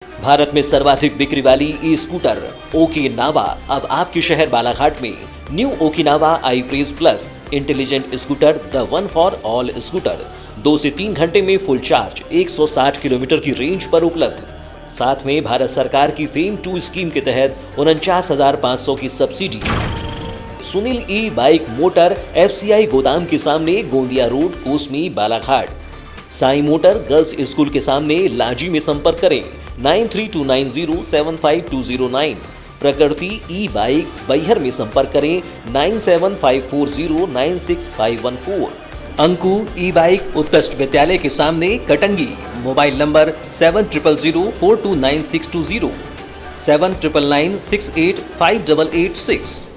भारत में सर्वाधिक बिक्री वाली ई स्कूटर ओकिनावा अब आपके शहर बालाघाट में। New Okinawa I praise plus intelligent scooter, the one for all scooter 2 से 3 घंटे में फुल चार्ज 160 किलोमीटर की रेंज पर उपलब्ध। साथ में भारत सरकार की फेम 2 स्कीम के तहत 49,500 की सब्सिडी। सुनील ई बाइक मोटर FCI गोदाम के सामने, Gondia road, Kosmi, Balaghat. Sai motor girls school के सामने, लाजी में संपर्क करें 9329075209। प्रकृति ई बाइक बैहर में संपर्क करें 9754096514। अंकु ई बाइक उत्कृष्ट विद्यालय के सामने, कटंगी। Mobile number 7000429620 7999685886।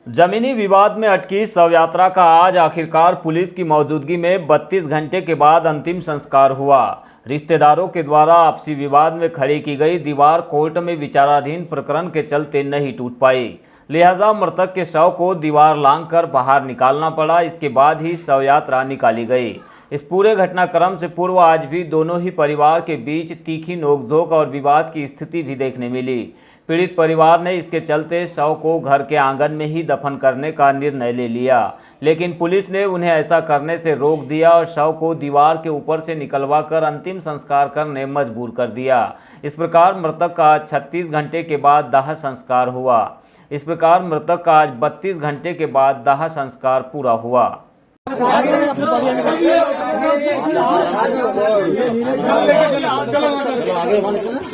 जमीनी विवाद में अटकी शव यात्रा का आज आखिरकार पुलिस की मौजूदगी में 32 घंटे के बाद अंतिम संस्कार हुआ। रिश्तेदारों के द्वारा आपसी विवाद में खड़ी की गई दीवार कोर्ट में विचाराधीन प्रकरण के चलते नहीं टूट पाई, लिहाजा मृतक के शव को दीवार लांघकर बाहर निकालना पड़ा। इसके बाद ही शव यात्रा निकाली गई। इस पूरे घटनाक्रम से पूर्व आज भी दोनों ही परिवार के बीच तीखी नोकझोंक और विवाद की स्थिति भी देखने मिली। पीड़ित परिवार ने इसके चलते शव को घर के आंगन में ही दफन करने का निर्णय ले लिया, लेकिन पुलिस ने उन्हें ऐसा करने से रोक दिया और शव को दीवार के ऊपर से निकलवाकर अंतिम संस्कार करने मजबूर कर दिया। इस प्रकार मृतक का 36 घंटे के बाद दाह संस्कार हुआ। इस प्रकार मृतक का आज 32 घंटे के बाद दाह संस्कार पूरा हुआ।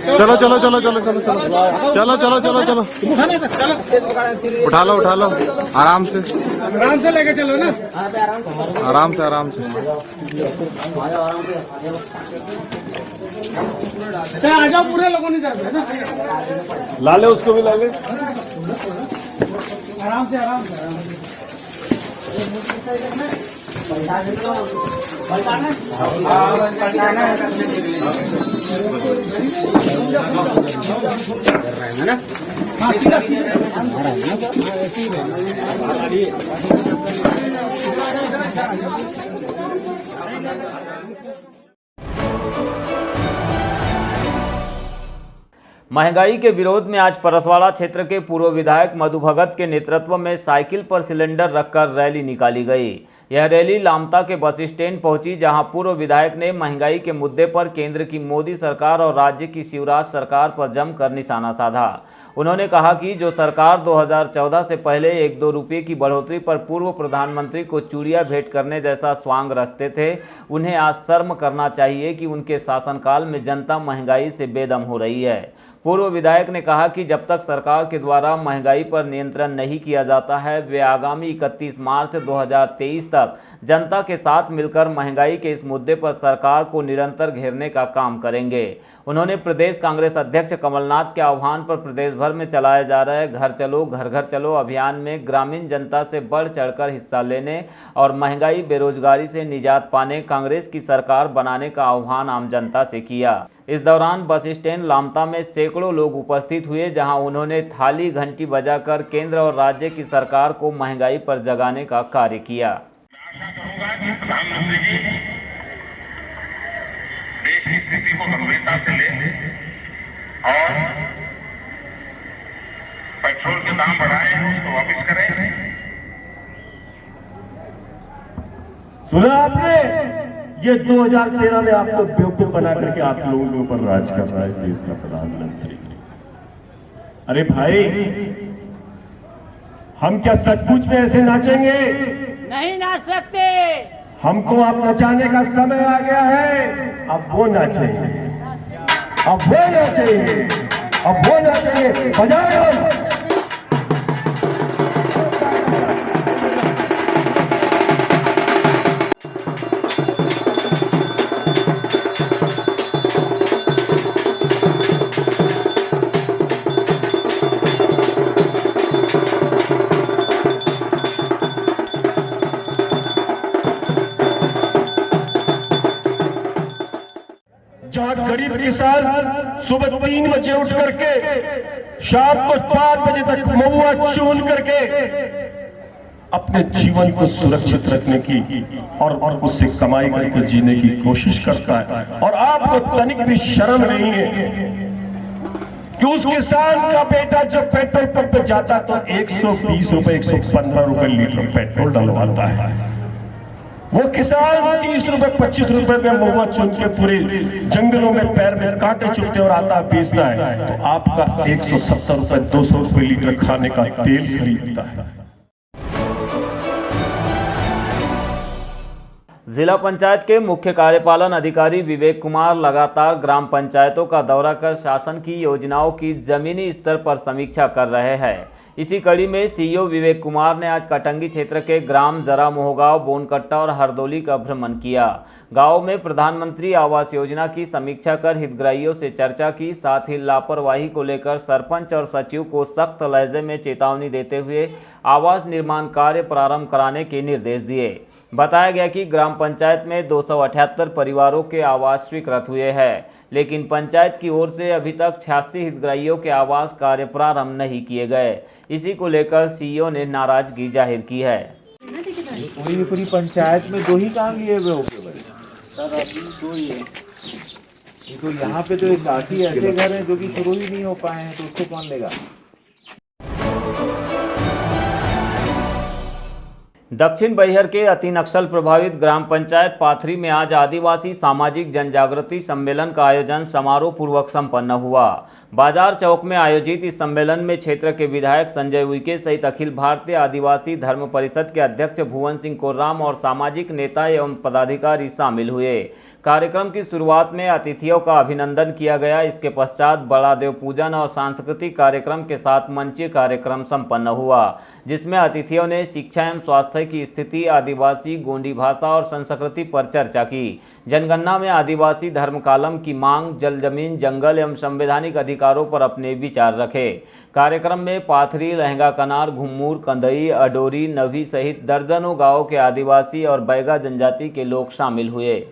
चलो चलो चलो चलो चलो चलो चलो चलो चलो उठा लो आराम से लेके चलो ना, आराम से आ जाओ, पूरे लोगों ने जाते हैं ना, ला ले, उसको भी ला ले, आराम से महंगाई के विरोध में आज परसवाड़ा क्षेत्र के पूर्व विधायक मधु भगत के नेतृत्व में साइकिल पर सिलेंडर रखकर रैली निकाली गई। यह रैली लामता के बस स्टैंड पहुंची, जहां पूर्व विधायक ने महंगाई के मुद्दे पर केंद्र की मोदी सरकार और राज्य की शिवराज सरकार पर जमकर निशाना साधा। उन्होंने कहा कि जो सरकार 2014 से पहले 1-2 रुपये की बढ़ोतरी पर पूर्व प्रधानमंत्री को चूड़ियां भेंट करने जैसा स्वांग रचते थे, उन्हें आज शर्म करना चाहिए कि उनके शासनकाल में जनता महंगाई से बेदम हो रही है। पूर्व विधायक ने कहा कि जब तक सरकार के द्वारा महंगाई पर नियंत्रण नहीं किया जाता है, वे आगामी 31 मार्च 2023 तक जनता के साथ मिलकर महंगाई के इस मुद्दे पर सरकार को निरंतर घेरने का काम करेंगे। उन्होंने प्रदेश कांग्रेस अध्यक्ष कमलनाथ के आह्वान पर प्रदेश भर में चलाए जा रहे घर चलो घर घर चलो अभियान में ग्रामीण जनता से बढ़ चढ़कर हिस्सा लेने और महंगाई बेरोजगारी से निजात पाने कांग्रेस की सरकार बनाने का आह्वान आम जनता से किया। इस दौरान बस स्टैंड लामता में सैकड़ों लोग उपस्थित हुए, जहां उन्होंने थाली घंटी बजाकर केंद्र और राज्य की सरकार को महंगाई पर जगाने का कार्य किया। आशा करूंगा कि प्रधानमंत्री जी देश की स्थिति को गंभीरता से ले और पेट्रोल के दाम बढ़ाए उसको वापस करें। सुना आपने, ये 2013 में आपको बेवकूफ बना करके आप लोगों के ऊपर राज कर रहा है इस देश का प्रधानमंत्री। अरे भाई, हम क्या सचमुच में ऐसे नाचेंगे? नहीं नाच सकते। हमको अब नचाने का समय आ गया है। अब वो नाचेंगे, बजाओ। जहां गरीब किसान सुबह 3 बजे उठ करके शाम को 5 बजे तक महुआ चून करके अपने जीवन को सुरक्षित रखने की और उससे कमाई करके जीने की कोशिश करता है। और आपको तनिक भी शर्म नहीं है कि उस किसान का बेटा जब पेट्रोल पंप पे जाता तो 120 रुपए 115 रुपए लीटर पेट्रोल डलवाता है। वो किसान 30 रुपए 25 रुपए में महुआ चुन के पूरे जंगलों में पैर में कांटे चुभते और आता बेचता है, तो आपका 170 रुपए 200 रुपए लीटर खाने का तेल खरीदता है। जिला पंचायत के मुख्य कार्यपालन अधिकारी विवेक कुमार लगातार ग्राम पंचायतों का दौरा कर शासन की योजनाओं की जमीनी स्तर पर समीक्षा कर रहे हैं। इसी कड़ी में सीईओ विवेक कुमार ने आज कटंगी क्षेत्र के ग्राम जरा मोहगांव, बोनकट्टा और हरदोली का भ्रमण किया। गांव में प्रधानमंत्री आवास योजना की समीक्षा कर हितग्राहियों से चर्चा की। साथ ही लापरवाही को लेकर सरपंच और सचिव को सख्त लहजे में चेतावनी देते हुए आवास निर्माण कार्य प्रारंभ कराने के निर्देश दिए। बताया गया कि ग्राम पंचायत में 278 परिवारों के आवास स्वीकृत हुए हैं, लेकिन पंचायत की ओर से अभी तक 86 हितग्राहियों के आवास कार्य प्रारंभ नहीं किए गए। इसी को लेकर सीईओ ने नाराजगी जाहिर की है। पूरी पंचायत में 2 ही काम लिए हुए होंगे भाई सर, अभी 2 ही है। तो यहाँ पे तो 81 ऐसे घर हैं जो कि शुरू ही नहीं हो पाए हैं, तो उसको कौन लेगा। दक्षिण बैहर के अति नक्सल प्रभावित ग्राम पंचायत पाथरी में आज आदिवासी सामाजिक जनजागृति सम्मेलन का आयोजन समारोह पूर्वक संपन्न हुआ। बाजार चौक में आयोजित इस सम्मेलन में क्षेत्र के विधायक संजय उइके सहित अखिल भारतीय आदिवासी धर्म परिषद के अध्यक्ष भुवन सिंह कोर्राम और सामाजिक नेता एवं पदाधिकारी शामिल हुए। कार्यक्रम की शुरुआत में अतिथियों का अभिनंदन किया गया। इसके पश्चात बड़ा देव पूजन और सांस्कृतिक कार्यक्रम के साथ मंचीय कार्यक्रम संपन्न हुआ, जिसमें अतिथियों ने शिक्षा एवं स्वास्थ्य की स्थिति, आदिवासी गोंडी भाषा और संस्कृति पर चर्चा की। जनगणना में आदिवासी धर्म कालम की मांग, जल जमीन जंगल एवं संवैधानिक अधिकारों पर अपने विचार रखे। कार्यक्रम में पाथरी, लहंगा कनार, घुम्मूर, कंदई, अडोरी, नभी सहित दर्जनों गाँव के आदिवासी और बैगा जनजाति के लोग शामिल हुए।